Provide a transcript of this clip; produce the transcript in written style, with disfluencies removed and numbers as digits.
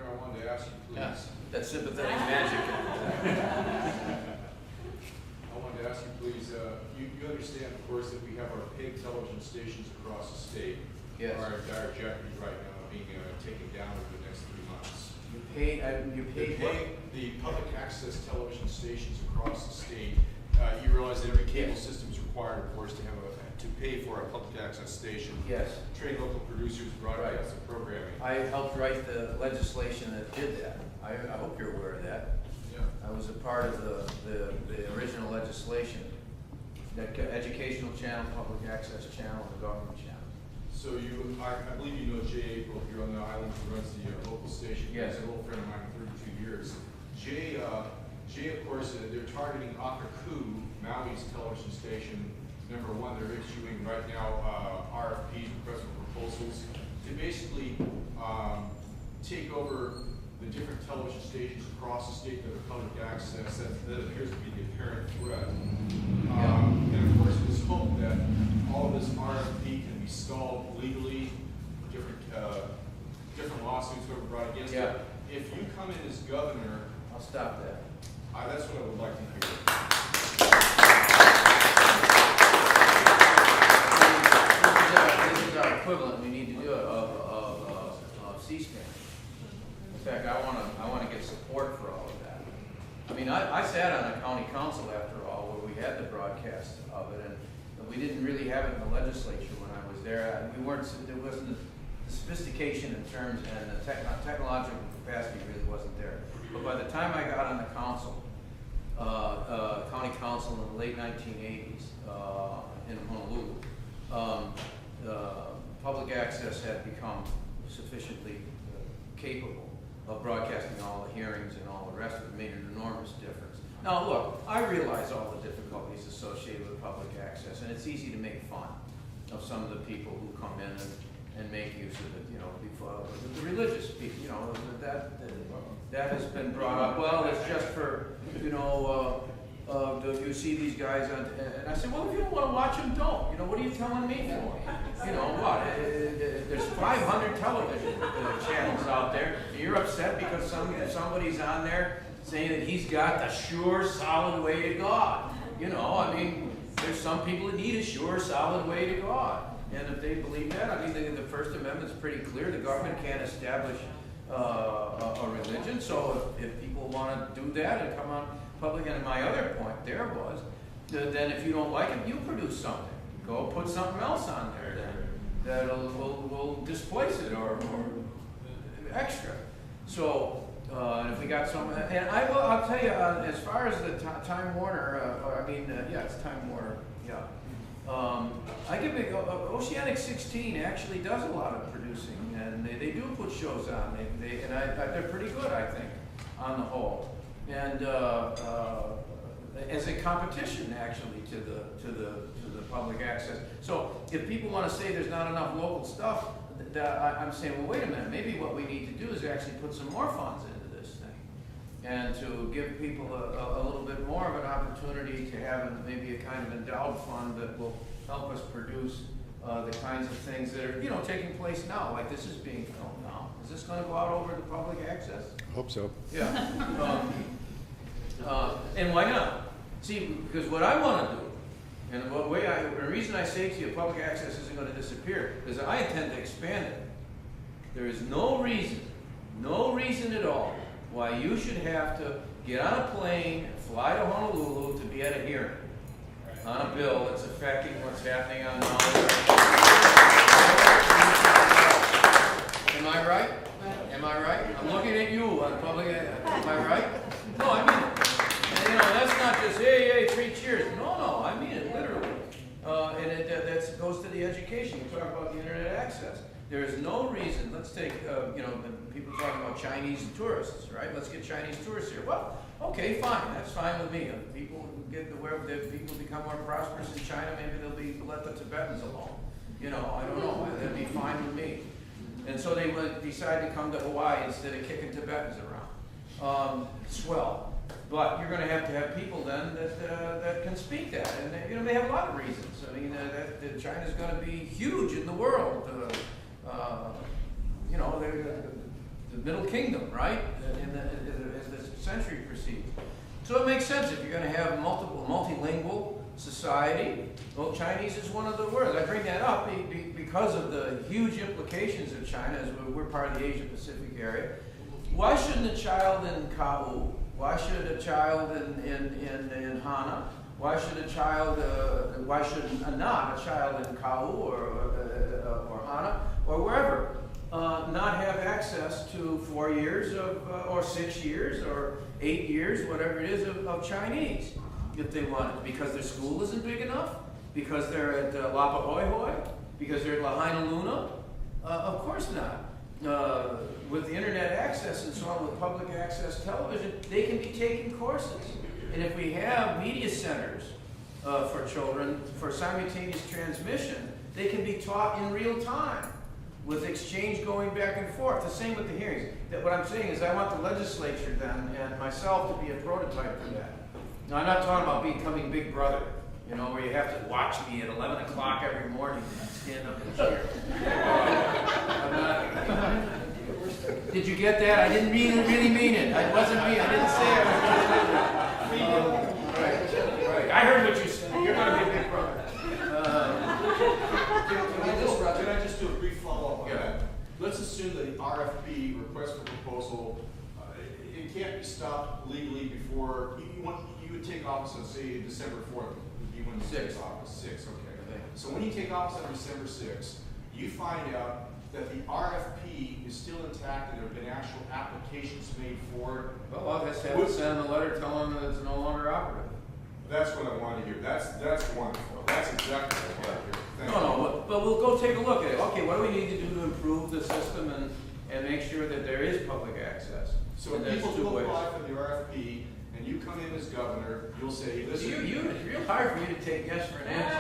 I wanted to ask you, please. Yeah, that sympathetic magic. I wanted to ask you, please, you understand, of course, that we have our paid television stations across the state Yes. are in dire jeopardy right now of being taken down over the next 3 months. You paid what? The public access television stations across the state. You realize that every cable system is required, of course, to pay for a public access station. Yes. Train local producers, broadcast the programming. I helped write the legislation that did that. I hope you're aware of that. Yeah. I was a part of the original legislation, that educational channel, public access channel, and the government channel. So I believe you know Jay April here on the island who runs the local station. Yes. He's an old friend of mine for 32 years. Jay, of course, they're targeting Akaku, Maui's television station. Number one, they're issuing right now RFPs, requests for proposals, to basically take over the different television stations across the state that are public access. That appears to be the apparent threat. And of course, it is hoped that all of this RFP can be stalled legally. Different lawsuits were brought against it. If you come in as governor, I'll stop that. that's what I would like to hear. This is our equivalent. We need to do it of C-SPAN. In fact, I want to get support for all of that. I mean, I sat on a county council after all, where we had the broadcast of it, and we didn't really have it in the legislature when I was there. And there wasn't the sophistication in terms, and the technological capacity really wasn't there. But by the time I got on the council, county council in the late 1980s in Honolulu, public access had become sufficiently capable of broadcasting all the hearings and all the rest of it. Made an enormous difference. Now look, I realize all the difficulties associated with public access, and it's easy to make fun of some of the people who come in and make use of it, before the religious people, that has been brought up. Well, it's just for, you see these guys on, and I said, well, if you don't want to watch them, don't. What are you telling me for? What? There's 500 television channels out there, and you're upset because somebody's on there saying that he's got the sure, solid way to God. There's some people that need a sure, solid way to God. And if they believe that, the First Amendment's pretty clear. The government can't establish a religion. So if people want to do that and come on public, and my other point there was, then if you don't like it, you produce something. Go put something else on there that will displace it or extra. So and if we got some, and I'll tell you, as far as the Time Warner, it's Time Warner, yeah. I give it, Oceanic 16 actually does a lot of producing, and they do put shows on. They're pretty good, I think, on the whole. And as a competition, actually, to the public access. So if people want to say there's not enough local stuff, I'm saying, well, wait a minute. Maybe what we need to do is actually put some more funds into this thing, and to give people a little bit more of an opportunity to have maybe a kind of endowed fund that will help us produce the kinds of things that are taking place now. Like this is being filmed now. Is this going to go out over the public access? Hope so. Yeah. And why not? See, because what I want to do, and the reason I say to you public access isn't going to disappear, because I intend to expand it. There is no reason at all why you should have to get on a plane and fly to Honolulu to be at a hearing on a bill that's affecting what's happening on Maui. Am I right? Am I right? I'm looking at you on public. Am I right? No, I mean it. And, that's not just hey, 3 cheers. No, I mean it literally. And that goes to the education. You talk about the internet access. There is no reason. Let's take people talking about Chinese tourists, right? Let's get Chinese tourists here. Well, okay, fine. That's fine with me. If people people become more prosperous in China, maybe they'll let the Tibetans alone. I don't know. That'd be fine with me. And so they would decide to come to Hawaii instead of kicking Tibetans around. Swell. But you're going to have people then that can speak that, and they have a lot of reasons. That China's going to be huge in the world. The Middle Kingdom, right? As the century proceeds. So it makes sense if you're going to have multilingual society. Well, Chinese is one of the words. I bring that up because of the huge implications of China, as we're part of the Asia Pacific area. Why shouldn't a child in Kau? Why should a child in Hana? Why should a child? Why should not a child in Kau or Hana or wherever not have access to 4 years or 6 years or 8 years, whatever it is, of Chinese, if they want it, because their school isn't big enough, because they're at Lapa Hoi Hoi, because they're at Lahaina Luna? Of course not. With the internet access and so on, with public access television, they can be taking courses. And if we have media centers for children for simultaneous transmission, they can be taught in real time with exchange going back and forth. The same with the hearings. What I'm saying is I want the legislature then and myself to be a prototype for that. Now, I'm not talking about becoming Big Brother, you know, where you have to watch me at 11 o'clock every morning and stand up and cheer. Did you get that? I didn't really mean it. It wasn't me. I didn't say it. Right. I heard what you said. You're going to be a Big Brother. Can I just do a brief follow-up on that? Let's assume that the RFP, request for proposal, it can't be stopped legally before you would take office on, say, December 4th. Would be when you take office. 6, okay. So when you take office on December 6th, you find out that the RFP is still intact and there have been actual applications made for it. Well, I'll just have to send them a letter telling them that it's no longer operative. That's what I wanted to hear. That's wonderful. That's exactly what I want to hear. Thank you. But we'll go take a look at it. Okay, what do we need to do to improve the system and make sure that there is public access? So if people do apply for the RFP and you come in as governor, you'll say, listen. It's real hard for you to take yes for an answer.